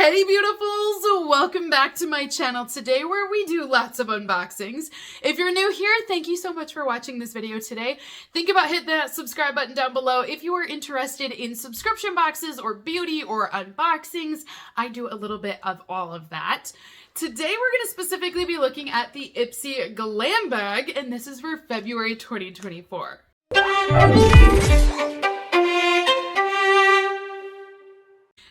Hey beautifuls, welcome back to my channel today where we do lots of unboxings. If you're new here, thank you so much for watching this video today. Think about hitting that subscribe button down below if you are interested in subscription boxes or beauty or unboxings. I do a little bit of all of that. Today we're going to specifically be looking at the Ipsy Glam bag, and this is for February 2024.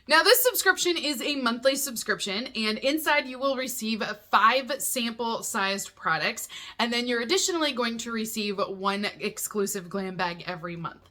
Now this subscription is a monthly subscription, and inside you will receive 5 sample sized products, and then you're additionally going to receive 1 exclusive glam bag every month.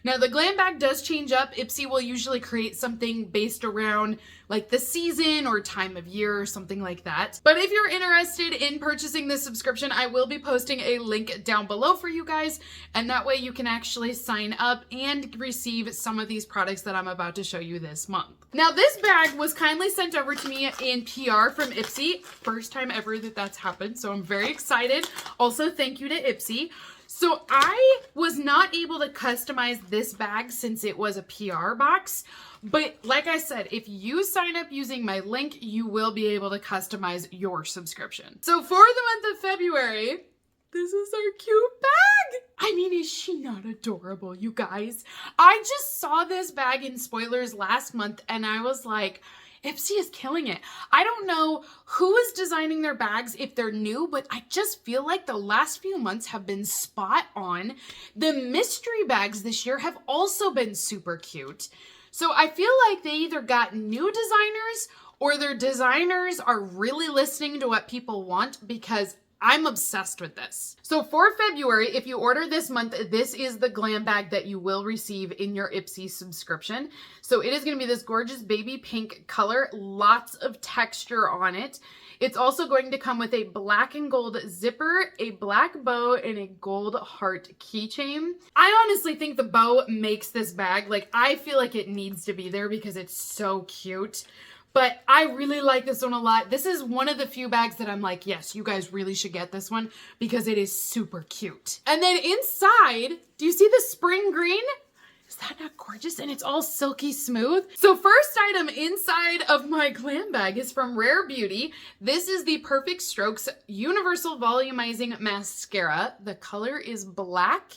Now the glam bag does change up. Ipsy will usually create something based around like the season or time of year or something like that. But if you're interested in purchasing this subscription, I will be posting a link down below for you guys, and that way you can actually sign up and receive some of these products that I'm about to show you this month. Now this bag was kindly sent over to me in PR from Ipsy. First time ever that that's happened, so I'm very excited. Also, thank you to Ipsy. So I was not able to customize this bag since it was a PR box, but like I said, if you sign up using my link, you will be able to customize your subscription. So for the month of February, this is our cute bag. I mean, is she not adorable, you guys? I just saw this bag in spoilers last month and I was like, Ipsy is killing it. I don't know who is designing their bags if they're new, but I just feel like the last few months have been spot on. The mystery bags this year have also been super cute. So I feel like they either got new designers or their designers are really listening to what people want, because I'm obsessed with this. So for February, if you order this month, this is the glam bag that you will receive in your Ipsy subscription. So it is going to be this gorgeous baby pink color, lots of texture on it. It's also going to come with a black and gold zipper, a black bow, and a gold heart keychain. I honestly think the bow makes this bag, like, I feel like it needs to be there because it's so cute. But I really like this one a lot. This is one of the few bags that I'm like, yes, you guys really should get this one because it is super cute. And then inside, do you see the spring green? Is that not gorgeous? And it's all silky smooth. So first item inside of my glam bag is from Rare Beauty. This is the Perfect Strokes Universal Volumizing Mascara. The color is black.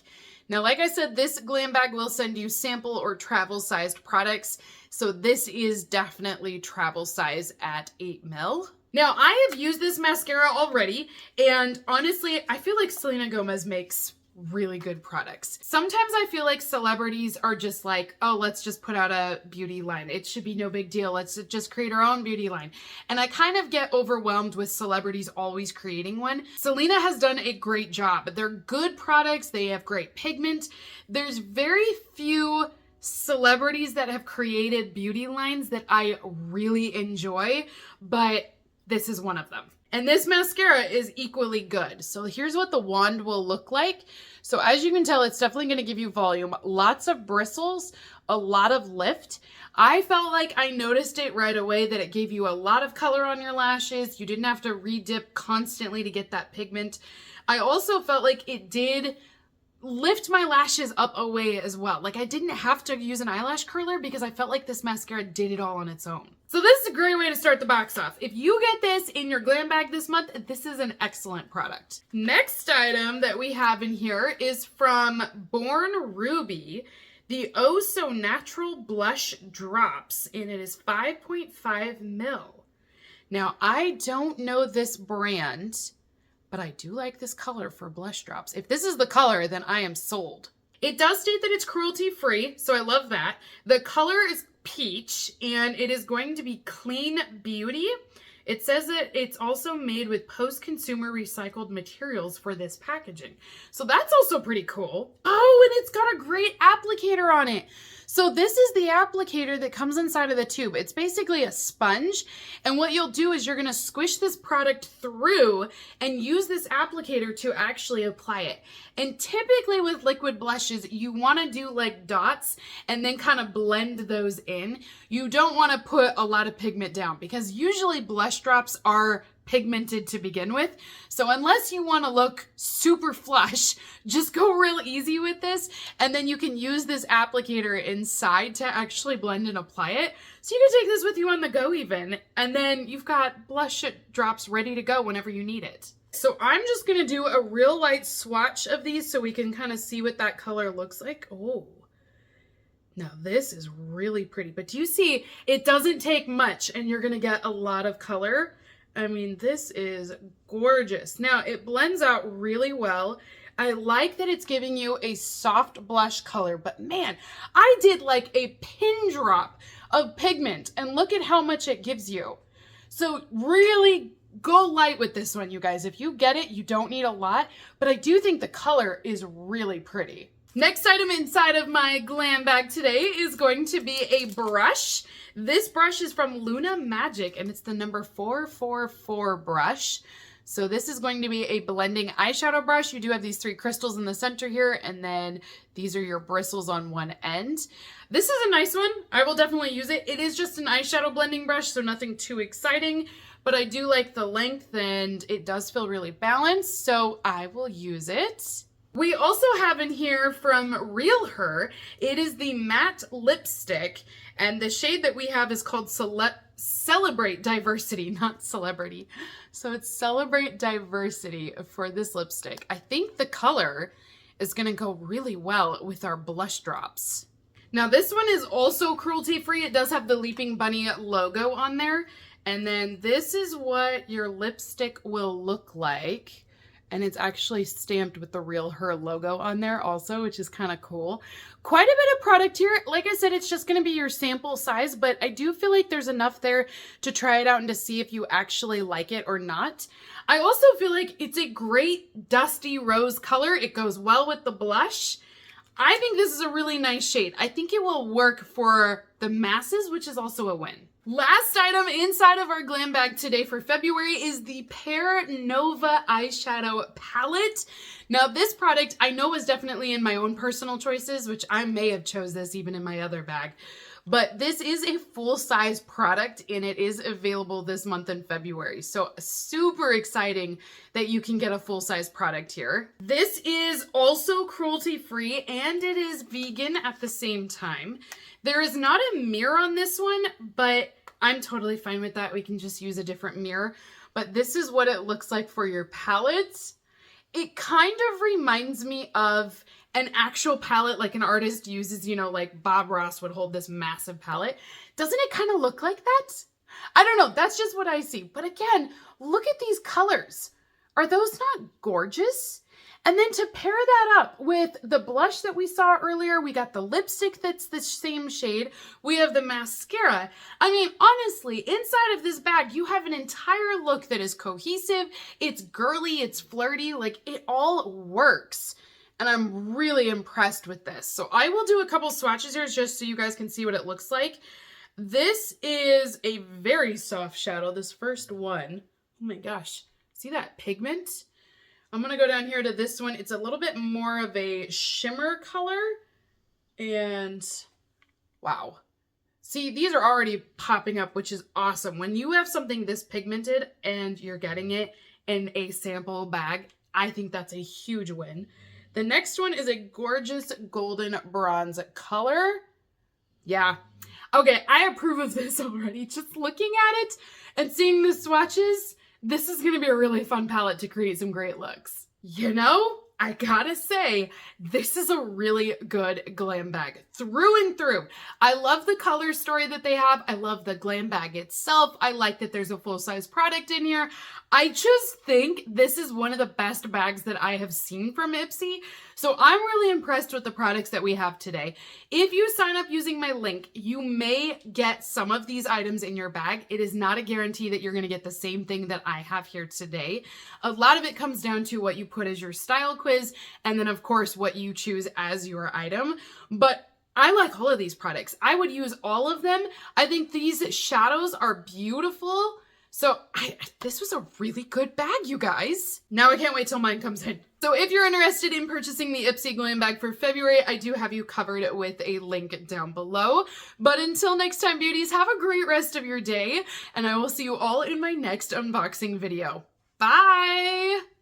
Now, like I said, this glam bag will send you sample or travel sized products. So this is definitely travel size at 8 ml. Now, I have used this mascara already, and honestly, I feel like Selena Gomez makes really good products. Sometimes I feel like celebrities are just like, oh, let's just put out a beauty line. It should be no big deal. Let's just create our own beauty line. And I kind of get overwhelmed with celebrities always creating one. Selena has done a great job. They're good products. They have great pigment. There's very few celebrities that have created beauty lines that I really enjoy, but this is one of them. And this mascara is equally good. So here's what the wand will look like. So as you can tell, it's definitely going to give you volume, lots of bristles, a lot of lift. I felt like I noticed it right away that it gave you a lot of color on your lashes. You didn't have to re-dip constantly to get that pigment. I also felt like it did lift my lashes up a way as well. Like I didn't have to use an eyelash curler because I felt like this mascara did it all on its own. So this is a great way to start the box off. If you get this in your glam bag this month, this is an excellent product. Next item that we have in here is from Born Ruby, the Oh So Natural Blush Drops, and it is 5.5 ml. Now I don't know this brand, but I do like this color for blush drops. If this is the color, then I am sold. It does state that it's cruelty-free, so I love that. The color is peach, and it is going to be clean beauty. It says that it's also made with post-consumer recycled materials for this packaging. So that's also pretty cool. Oh, and it's got a great applicator on it. So this is the applicator that comes inside of the tube. It's basically a sponge, and what you'll do is you're gonna squish this product through and use this applicator to actually apply it. And typically with liquid blushes, you wanna do like dots and then kind of blend those in. You don't wanna put a lot of pigment down because usually blush drops are pigmented to begin with. So unless you want to look super flush, just go real easy with this. And then you can use this applicator inside to actually blend and apply it. So you can take this with you on the go even. And then you've got blush drops ready to go whenever you need it. So I'm just going to do a real light swatch of these so we can kind of see what that color looks like. Oh, now this is really pretty. But do you see, it doesn't take much and you're going to get a lot of color. I mean, this is gorgeous. Now, it blends out really well. I like that it's giving you a soft blush color, but man, I did like a pin drop of pigment, and look at how much it gives you. So really go light with this one, you guys. If you get it, you don't need a lot, but I do think the color is really pretty. Next item inside of my glam bag today is going to be a brush. This brush is from Luna Magic, and it's the number 444 brush. So this is going to be a blending eyeshadow brush. You do have these 3 crystals in the center here, and then these are your bristles on one end. This is a nice one. I will definitely use it. It is just an eyeshadow blending brush, so nothing too exciting, but I do like the length, and it does feel really balanced, so I will use it. We also have in here from Real Her, it is the matte lipstick, and the shade that we have is called Celebrate Diversity, not Celebrity. So it's Celebrate Diversity for this lipstick. I think the color is gonna go really well with our blush drops. Now this one is also cruelty-free. It does have the Leaping Bunny logo on there. And then this is what your lipstick will look like. And it's actually stamped with the Real Her logo on there also, which is kind of cool. Quite a bit of product here. Like I said, it's just going to be your sample size, but I do feel like there's enough there to try it out and to see if you actually like it or not. I also feel like it's a great dusty rose color. It goes well with the blush. I think this is a really nice shade. I think it will work for the masses, which is also a win. Last item inside of our glam bag today for February is the Pear Nova eyeshadow palette. Now this product I know is definitely in my own personal choices, which I may have chose this even in my other bag. But this is a full-size product and it is available this month in February. So super exciting that you can get a full-size product here. This is also cruelty-free and it is vegan at the same time. There is not a mirror on this one, but I'm totally fine with that. We can just use a different mirror. But this is what it looks like for your palette. It kind of reminds me of an actual palette like an artist uses, you know, like Bob Ross would hold this massive palette. Doesn't it kind of look like that? I don't know. That's just what I see. But again, look at these colors. Are those not gorgeous? And then to pair that up with the blush that we saw earlier, we got the lipstick that's the same shade. We have the mascara. I mean, honestly, inside of this bag, you have an entire look that is cohesive. It's girly, it's flirty, like it all works. And I'm really impressed with this. So I will do a couple swatches here just so you guys can see what it looks like. This is a very soft shadow, this first one. Oh my gosh, see that pigment? I'm going to go down here to this one. It's a little bit more of a shimmer color. And wow. See, these are already popping up, which is awesome. When you have something this pigmented and you're getting it in a sample bag, I think that's a huge win. The next one is a gorgeous golden bronze color. Yeah. Okay, I approve of this already. Just looking at it and seeing the swatches, this is going to be a really fun palette to create some great looks. You know, I gotta say, this is a really good glam bag through and through. I love the color story that they have. I love the glam bag itself. I like that there's a full-size product in here. I just think this is one of the best bags that I have seen from Ipsy. So I'm really impressed with the products that we have today. If you sign up using my link, you may get some of these items in your bag. It is not a guarantee that you're going to get the same thing that I have here today. A lot of it comes down to what you put as your style quiz, and then of course what you choose as your item. But I like all of these products. I would use all of them. I think these shadows are beautiful. So this was a really good bag, you guys. Now I can't wait till mine comes in. So if you're interested in purchasing the Ipsy Glam bag for February, I do have you covered with a link down below. But until next time, beauties, have a great rest of your day, and I will see you all in my next unboxing video. Bye!